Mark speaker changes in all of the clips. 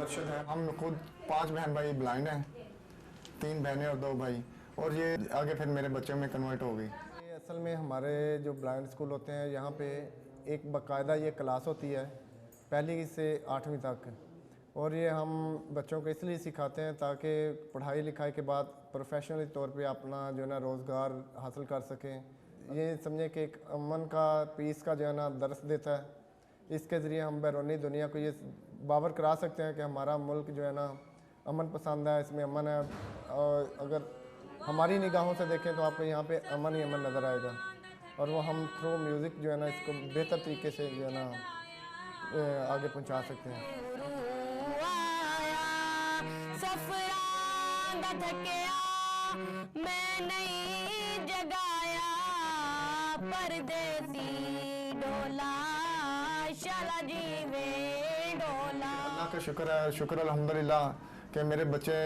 Speaker 1: अरशद है। हम खुद 5 बहन भाई ब्लाइंड हैं, 3 बहनें और 2 भाई, और ये आगे फिर मेरे बच्चों में कन्वर्ट हो गई। ये असल में हमारे जो ब्लाइंड स्कूल होते हैं यहाँ पे एक बाकायदा ये क्लास होती है 1ली से 8वीं तक, और ये हम बच्चों को इसलिए सिखाते हैं ताकि पढ़ाई लिखाई के बाद प्रोफेशनली तौर पे अपना जो है ना रोज़गार हासिल कर सकें। ये समझें कि एक अमन का, पीस का जो है ना दर्स देता है। इसके ज़रिए हम बैरूनी दुनिया को ये बावर करा सकते हैं कि हमारा मुल्क जो है ना अमन पसंद है, इसमें अमन है। और अगर हमारी निगाहों से देखें तो आपको यहाँ पे अमन ही अमन नज़र आएगा, और वो हम थ्रू म्यूज़िक जो है ना इसको बेहतर तरीके से जो है ना आगे पहुँचा सकते हैं। मैं नहीं जगाया परदेसी डोला शाला जीवे डोला। अल्लाह का शुक्र है, शुक्र अल्हम्दुलिल्लाह कि मेरे बच्चे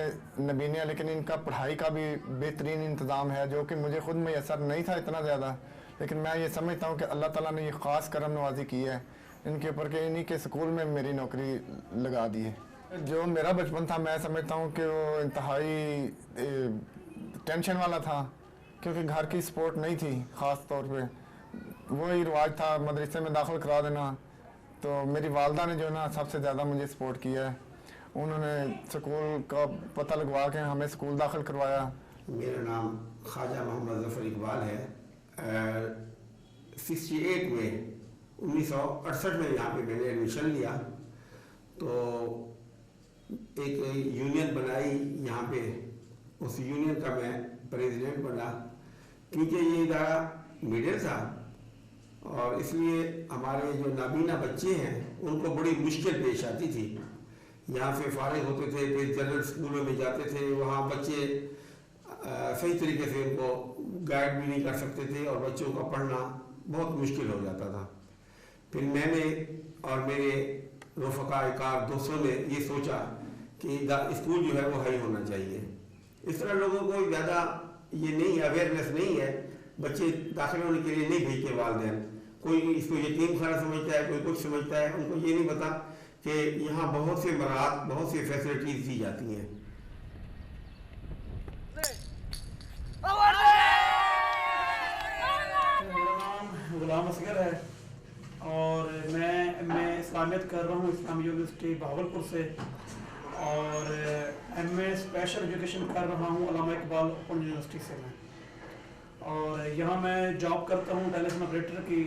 Speaker 1: नबीने हैं, लेकिन इनका पढ़ाई का भी बेहतरीन इंतज़ाम है जो कि मुझे खुद मैसर नहीं था इतना ज़्यादा, लेकिन मैं ये समझता हूँ कि अल्लाह ताला ने ये ख़ास करम नवाजी की है इनके ऊपर कि इन्हीं के स्कूल में मेरी नौकरी लगा दी है। जो मेरा बचपन था मैं समझता हूँ कि वो इंतहाई टेंशन वाला था, क्योंकि घर की सपोर्ट नहीं थी। ख़ास तौर पे वही रिवाज था मदरसे में दाखिल करा देना, तो मेरी वालदा ने जो ना सबसे ज़्यादा मुझे सपोर्ट किया है। उन्होंने स्कूल का पता लगवा के हमें स्कूल दाखिल करवाया।
Speaker 2: मेरा नाम ख्वाजा मोहम्मद ज़फ़र इकबाल है। 68 में 1968 में यहाँ पे मैंने एडमिशन लिया, तो एक यूनियन बनाई यहाँ पे, उस यूनियन का मैं प्रेसिडेंट बना। क्योंकि ये इदारा मिडिल था और इसलिए हमारे जो नाबीना बच्चे हैं उनको बड़ी मुश्किल पेश आती थी। यहाँ से फारिग होते थे, फिर जनरल स्कूलों में जाते थे, वहाँ बच्चे सही तरीके से उनको गाइड भी नहीं कर सकते थे और बच्चों का पढ़ना बहुत मुश्किल हो जाता था। फिर मैंने और मेरे रफ़क़ा-ए-कार दोस्तों ने ये सोचा कि स्कूल जो है वो हाई होना चाहिए। इस तरह लोगों को ज़्यादा ये नहीं अवेयरनेस नहीं है, बच्चे दाखिल होने के लिए नहीं भेजते वालिदैन। कोई इसको यतीम खाना समझता है, कोई कुछ समझता है, उनको ये नहीं पता कि यहाँ बहुत से मराहत, बहुत सी फैसिलिटीज़ दी जाती हैं।
Speaker 3: मेरा नाम गुलाम असगर है और मैं इस्लामियत कर रहा हूँ इस्लामी यूनिवर्सिटी बहावलपुर से, और एमए स्पेशल एजुकेशन कर रहा हूँ अल्लामा इकबाल ओपन यूनिवर्सिटी से मैं। और यहाँ मैं जॉब करता हूँ टेलीफोन ऑपरेटर की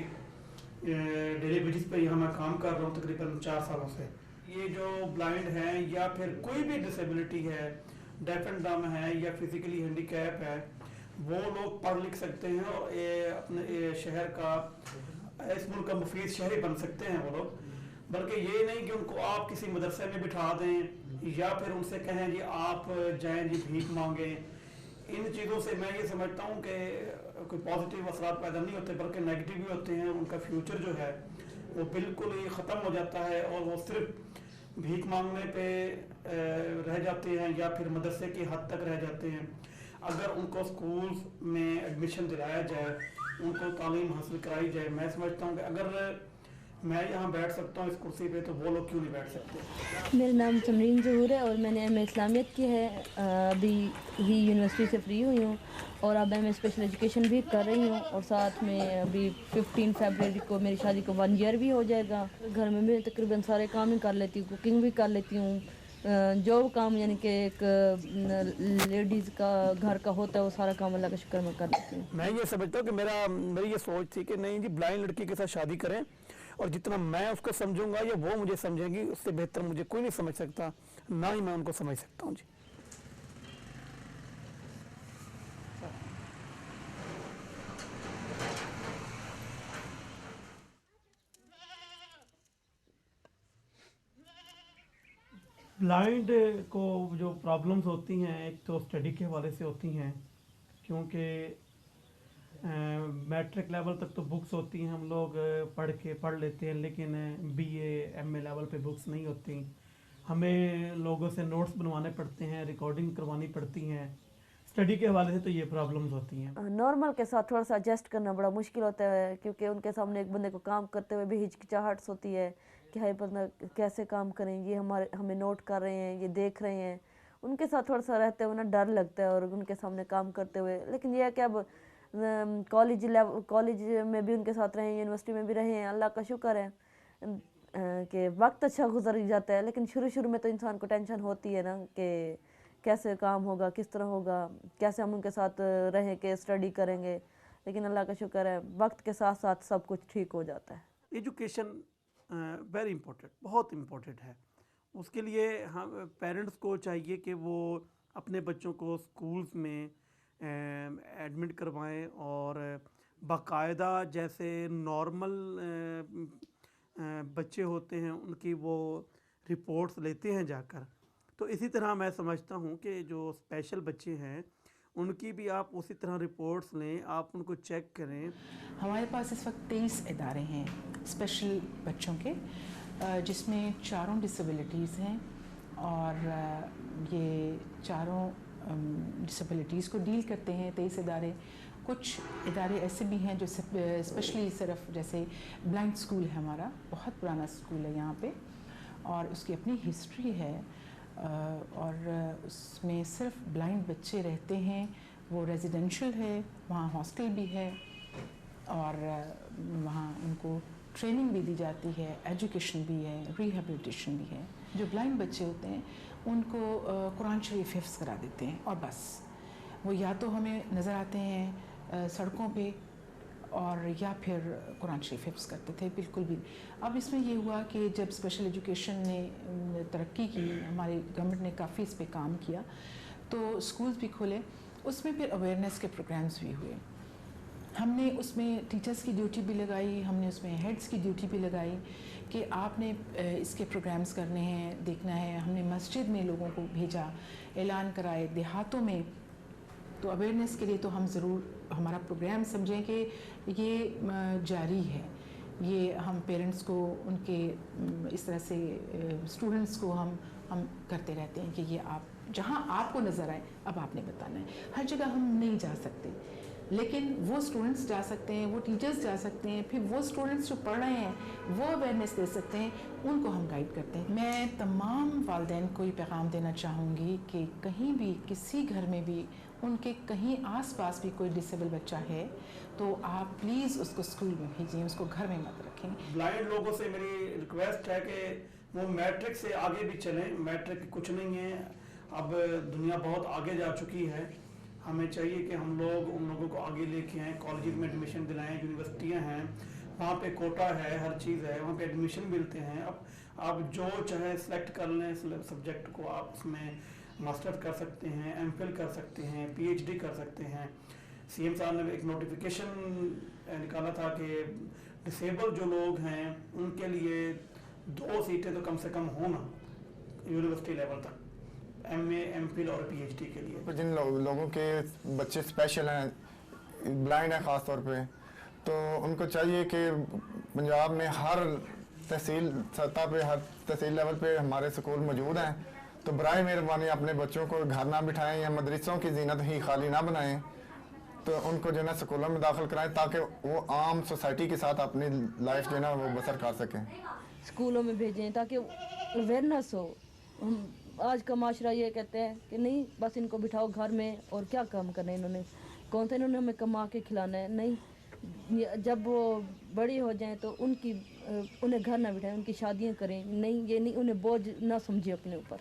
Speaker 3: डेली बेसिस पे। यहाँ मैं काम कर रहा हूँ तकरीबन 4 सालों से। ये जो ब्लाइंड हैं या फिर कोई भी डिसेबिलिटी है, डेफ एंड डम है या फिजिकली हैंडीकैप है, वो लोग पढ़ लिख सकते हैं और अपने शहर का, इस मुल्क का मुफीद शहरी बन सकते हैं वो लोग। बल्कि ये नहीं कि उनको आप किसी मदरसे में बिठा दें या फिर उनसे कहें जी आप जाएं जी भीख मांगें। इन चीज़ों से मैं ये समझता हूँ कि कोई पॉजिटिव असरात पैदा नहीं होते बल्कि नेगेटिव भी होते हैं। उनका फ्यूचर जो है वो बिल्कुल ही ख़त्म हो जाता है और वो सिर्फ भीख मांगने पे रह जाते हैं या फिर मदरसे की हद तक रह जाते हैं। अगर उनको स्कूल में एडमिशन दिलाया जाए, उनको तालीम हासिल कराई जाए, मैं समझता हूँ कि अगर मैं यहाँ बैठ सकता हूँ इस कुर्सी पे तो वो लोग क्यों नहीं बैठ सकते।
Speaker 4: मेरा नाम समरीन ज़हूर है और मैंने एमए इस्लामियत की है। अभी ही यूनिवर्सिटी से फ्री हुई हूँ और अब एमए स्पेशल एजुकेशन भी कर रही हूँ, और साथ में अभी 15 फरवरी को मेरी शादी को 1 ईयर भी हो जाएगा। घर में मैं तकरीबन सारे काम ही कर लेती हूँ, कुकिंग भी कर लेती हूँ, जो काम यानी कि एक लेडीज़ का घर का होता है वो सारा काम अल्लाह का शुक्र मैं कर लेती हूँ।
Speaker 3: मैं ये समझता हूँ कि मेरी ये सोच थी कि नहीं जी ब्लाइंड लड़की के साथ शादी करें और जितना मैं उसको समझूंगा या वो मुझे समझेंगी उससे बेहतर मुझे कोई नहीं समझ सकता, ना ही मैं उनको समझ सकता हूँ जी। ब्लाइंड को जो प्रॉब्लम्स होती हैं एक तो स्टडी के हवाले से होती हैं, क्योंकि मैट्रिक लेवल तक तो बुक्स होती हैं, हम लोग पढ़ लेते हैं, लेकिन बीए एमए लेवल पे बुक्स नहीं होती। हमें लोगों से नोट्स बनवाने पड़ते हैं, रिकॉर्डिंग करवानी पड़ती हैं। स्टडी के हवाले से तो ये प्रॉब्लम्स होती हैं।
Speaker 4: नॉर्मल के साथ थोड़ा सा एडजस्ट करना बड़ा मुश्किल होता है, क्योंकि उनके सामने एक बंदे को काम करते हुए भी हिचकिचाहट होती है کہ ہائے پتہ کیسے کام کریں، یہ ہمیں نوٹ کر رہے ہیں، یہ دیکھ رہے ہیں. ان کے ساتھ تھوڑا سا رہتے ہوئے نا ڈر لگتا ہے اور ان کے سامنے کام کرتے ہوئے. لیکن یہ ہے کہ اب کالج میں بھی ان کے ساتھ رہے ہیں، یونیورسٹی میں بھی رہے ہیں، اللہ کا شکر ہے کہ وقت اچھا گزر جاتا ہے. لیکن شروع میں تو انسان کو ٹینشن ہوتی ہے نا کہ کیسے کام ہوگا، کس طرح ہوگا، کیسے ہم ان کے ساتھ رہیں کہ اسٹڈی کریں گے. لیکن اللہ کا شکر ہے وقت کے ساتھ ساتھ سب کچھ ٹھیک ہو جاتا ہے.
Speaker 3: ایجوکیشن ویری امپورٹنٹ، بہت امپورٹنٹ ہے. اس کے لیے ہم پیرنٹس کو چاہیے کہ وہ اپنے بچوں کو اسکولز میں ایڈمٹ کروائیں اور باقاعدہ جیسے نارمل بچے ہوتے ہیں ان کی وہ رپورٹس لیتے ہیں جا کر. تو اسی طرح میں سمجھتا ہوں کہ جو اسپیشل بچے ہیں ان کی بھی آپ اسی طرح رپورٹس لیں، آپ ان کو چیک کریں.
Speaker 5: ہمارے پاس اس وقت 23 ادارے ہیں اسپیشل بچوں کے، جس میں 4 ڈسیبلٹیز ہیں، اور یہ 4 ڈسیبلٹیز کو ڈیل کرتے ہیں 23 ادارے. کچھ ادارے ایسے بھی ہیں جو اسپیشلی صرف جیسے بلائنڈ اسکول ہے ہمارا، بہت پرانا اسکول ہے یہاں پہ اور اس کی اپنی ہسٹری ہے، اور اس میں صرف بلائنڈ بچے رہتے ہیں. وہ ریزیڈینشل ہے، وہاں ہاسٹل بھی ہے اور وہاں ان کو ٹریننگ بھی دی جاتی ہے، ایجوکیشن بھی ہے، ریہیبلیٹیشن بھی ہے. جو بلائنڈ بچے ہوتے ہیں ان کو قرآن شریف حفظ کرا دیتے ہیں اور بس. وہ یا تو ہمیں نظر آتے ہیں سڑکوں پہ اور یا پھر قرآن شریف حفظ کرتے تھے. بالکل بھی. اب اس میں یہ ہوا کہ جب اسپیشل ایجوکیشن نے ترقی کی، ہماری گورنمنٹ نے کافی اس پہ کام کیا، تو اسکولز بھی کھولے. اس میں پھر اویئرنیس کے پروگرامز بھی ہوئے. ہم نے اس میں ٹیچرز کی ڈیوٹی بھی لگائی، ہم نے اس میں ہیڈز کی ڈیوٹی بھی لگائی کہ آپ نے اس کے پروگرامز کرنے ہیں، دیکھنا ہے. ہم نے مسجد میں لوگوں کو بھیجا، اعلان کرائے، دیہاتوں میں. تو اویئرنیس کے لیے تو ہم ضرور ہمارا پروگرام سمجھیں کہ یہ جاری ہے. یہ ہم پیرنٹس کو ان کے اس طرح سے اسٹوڈنٹس کو ہم کرتے رہتے ہیں کہ یہ آپ جہاں آپ کو نظر آئے اب آپ نے بتانا ہے. ہر جگہ ہم نہیں جا سکتے، لیکن وہ اسٹوڈنٹس جا سکتے ہیں، وہ ٹیچرز جا سکتے ہیں، پھر وہ اسٹوڈنٹس جو پڑھ رہے ہیں وہ اویئرنیس دے سکتے ہیں، ان کو ہم گائیڈ کرتے ہیں. میں تمام والدین کو یہ پیغام دینا چاہوں گی کہ کہیں بھی کسی گھر میں بھی ان کے کہیں آس پاس بھی کوئی ڈسیبل بچہ ہے تو آپ پلیز اس کو اسکول میں بھیجیں، اس کو گھر میں مت رکھیں.
Speaker 3: بلائنڈ لوگوں سے میری ریکویسٹ ہے کہ وہ میٹرک سے آگے بھی چلیں. میٹرک کچھ نہیں ہے، اب دنیا بہت آگے جا چکی ہے. ہمیں چاہیے کہ ہم لوگ ان لوگوں کو آگے لے کے آئیں، کالجز میں ایڈمیشن دلائیں. یونیورسٹیاں ہیں وہاں پہ کوٹا ہے، ہر چیز ہے، وہاں پہ ایڈمیشن ملتے ہیں. اب آپ جو چاہے سلیکٹ کر لیں سبجیکٹ کو، آپ اس میں ماسٹر کر سکتے ہیں، ایم فل کر سکتے ہیں، پی ایچ ڈی کر سکتے ہیں. سی ایم صاحب نے ایک نوٹیفیکیشن نکالا تھا کہ ڈسیبل جو لوگ ہیں ان کے لیے 2 سیٹیں تو کم سے کم ہونا یونیورسٹی لیول تک، ایم اے، ایم فل اور پی ایچ ڈی کے لیے.
Speaker 1: جن لوگوں کے بچے اسپیشل ہیں، بلائنڈ ہیں خاص طور پہ، تو ان کو چاہیے کہ پنجاب میں ہر تحصیل سطح پہ، ہر تحصیل لیول پہ ہمارے اسکول موجود ہیں. تو برائے مہربانی اپنے بچوں کو گھر نہ بٹھائیں یا مدرسوں کی زینت ہی خالی نہ بنائیں، تو ان کو جو ہے نا اسکولوں میں داخل کرائیں تاکہ وہ عام سوسائٹی کے ساتھ اپنی لائف جو ہے نا وہ بسر کر سکیں.
Speaker 4: اسکولوں میں بھیجیں تاکہ اویئرنیس ہو. آج کا معاشرہ یہ کہتے ہیں کہ نہیں بس ان کو بٹھاؤ گھر میں، اور کیا کام کرنا ہے انہوں نے، کون سا انہوں نے ہمیں کما کے کھلانا ہے. نہیں، جب وہ بڑی ہو جائیں تو انہیں گھر نہ بٹھائیں، ان کی شادیاں کریں. نہیں، یہ نہیں، انہیں بوجھ نہ سمجھیں اپنے اوپر.